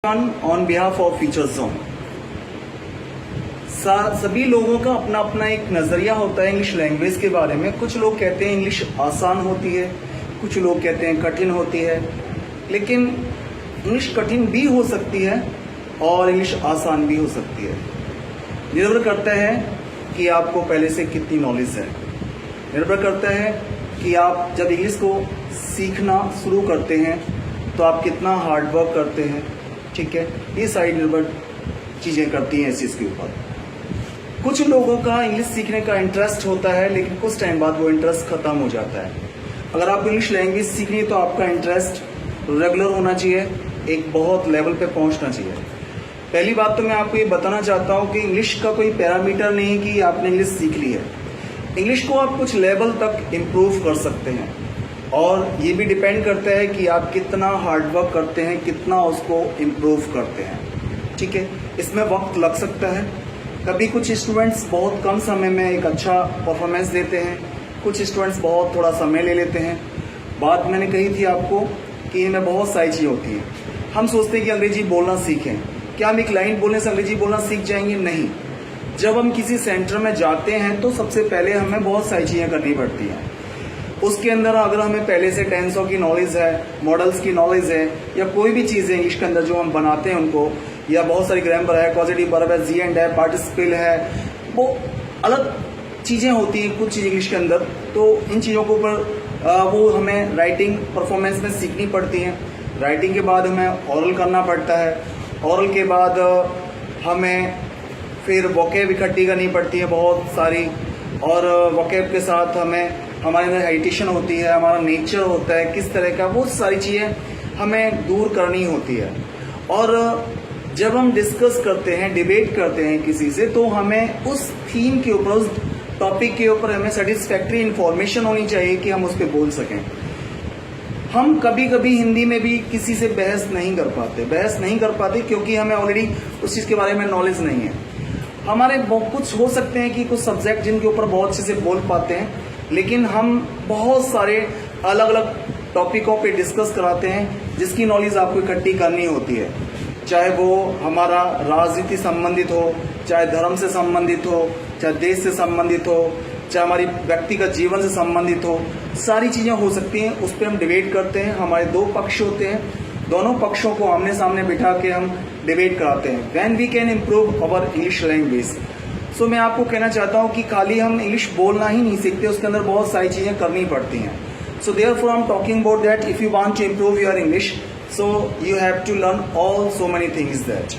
On behalf of feature zone. सभी लोगों का अपना अपना एक नजरिया होता है इंग्लिश लैंग्वेज के बारे में। कुछ लोग कहते हैं इंग्लिश आसान होती है, कुछ लोग कहते हैं कठिन होती है। लेकिन इंग्लिश कठिन भी हो सकती है और इंग्लिश आसान भी हो सकती है। निर्भर करता है कि आपको पहले से कितनी नॉलेज है। निर्भर करता है कि आप जब इंग्लिश को सीखना शुरू करते हैं तो आप कितना हार्ड वर्क करते हैं। ठीक है, ये सारी निर्भर चीजें करती हैं इस चीज के ऊपर। कुछ लोगों का इंग्लिश सीखने का इंटरेस्ट होता है, लेकिन कुछ टाइम बाद वो इंटरेस्ट खत्म हो जाता है। अगर आपको इंग्लिश लैंग्वेज सीखनी है तो आपका इंटरेस्ट रेगुलर होना चाहिए, एक बहुत लेवल पे पहुंचना चाहिए। पहली बात तो मैं आपको ये बताना चाहता हूँ कि इंग्लिश का कोई पैरामीटर नहीं कि आपने इंग्लिश सीख ली है। इंग्लिश को आप कुछ लेवल तक इम्प्रूव कर सकते हैं और ये भी डिपेंड करता है कि आप कितना हार्ड वर्क करते हैं, कितना उसको इम्प्रूव करते हैं। ठीक है, इसमें वक्त लग सकता है। कभी कुछ स्टूडेंट्स बहुत कम समय में एक अच्छा परफॉर्मेंस देते हैं, कुछ स्टूडेंट्स बहुत थोड़ा समय ले लेते हैं। बात मैंने कही थी आपको कि इनमें बहुत सारी चीज़ें होती हैं। हम सोचते हैं कि अंग्रेजी बोलना सीखें। क्या हम एक लाइन बोलने से अंग्रेजी बोलना सीख जाएंगे? नहीं। जब हम किसी सेंटर में जाते हैं तो सबसे पहले हमें बहुत सारी चीज़ें करनी पड़ती हैं। उसके अंदर अगर हमें पहले से टेंसों की नॉलेज है, मॉडल्स की नॉलेज है, या कोई भी चीज़ है इंग्लिश के अंदर जो हम बनाते हैं उनको, या बहुत सारी ग्रामर है, पॉजिटिव वर्ब है, जी एंड है, पार्टिसिपल है, वो अलग चीज़ें होती हैं कुछ चीज़ इंग्लिश के अंदर। तो इन चीज़ों के ऊपर वो हमें राइटिंग परफॉर्मेंस में सीखनी पड़ती हैं। राइटिंग के बाद हमें ओरल करना पड़ता है। ओरल के बाद हमें फिर वोकेब इकट्ठी करनी पड़ती है बहुत सारी, और वोकेब के साथ हमें हमारे अंदर हेडिटेशन होती है, हमारा नेचर होता है किस तरह का, वो सारी चीज़ें हमें दूर करनी होती है। और जब हम डिस्कस करते हैं, डिबेट करते हैं किसी से, तो हमें उस थीम के ऊपर, उस टॉपिक के ऊपर हमें सेटिस्फैक्ट्री इन्फॉर्मेशन होनी चाहिए कि हम उस पर बोल सकें। हम कभी कभी हिंदी में भी किसी से बहस नहीं कर पाते क्योंकि हमें ऑलरेडी उस चीज़ के बारे में नॉलेज नहीं है। हमारे कुछ हो सकते हैं कि कुछ सब्जेक्ट जिनके ऊपर बहुत अच्छे से बोल पाते हैं, लेकिन हम बहुत सारे अलग अलग टॉपिकों पे डिस्कस कराते हैं जिसकी नॉलेज आपको इकट्ठी करनी होती है। चाहे वो हमारा राजनीति संबंधित हो, चाहे धर्म से संबंधित हो, चाहे देश से संबंधित हो, चाहे हमारी व्यक्तिगत जीवन से संबंधित हो, सारी चीज़ें हो सकती हैं। उस पर हम डिबेट करते हैं। हमारे दो पक्ष होते हैं, दोनों पक्षों को आमने सामने बिठा के हम डिबेट कराते हैं। When we can improve our English language. So मैं आपको कहना चाहता हूँ कि खाली हम इंग्लिश बोलना ही नहीं सीखते, उसके अंदर बहुत सारी चीज़ें करनी पड़ती हैं। So therefore I am talking about that if you want to improve your English, so you have to learn all so many things that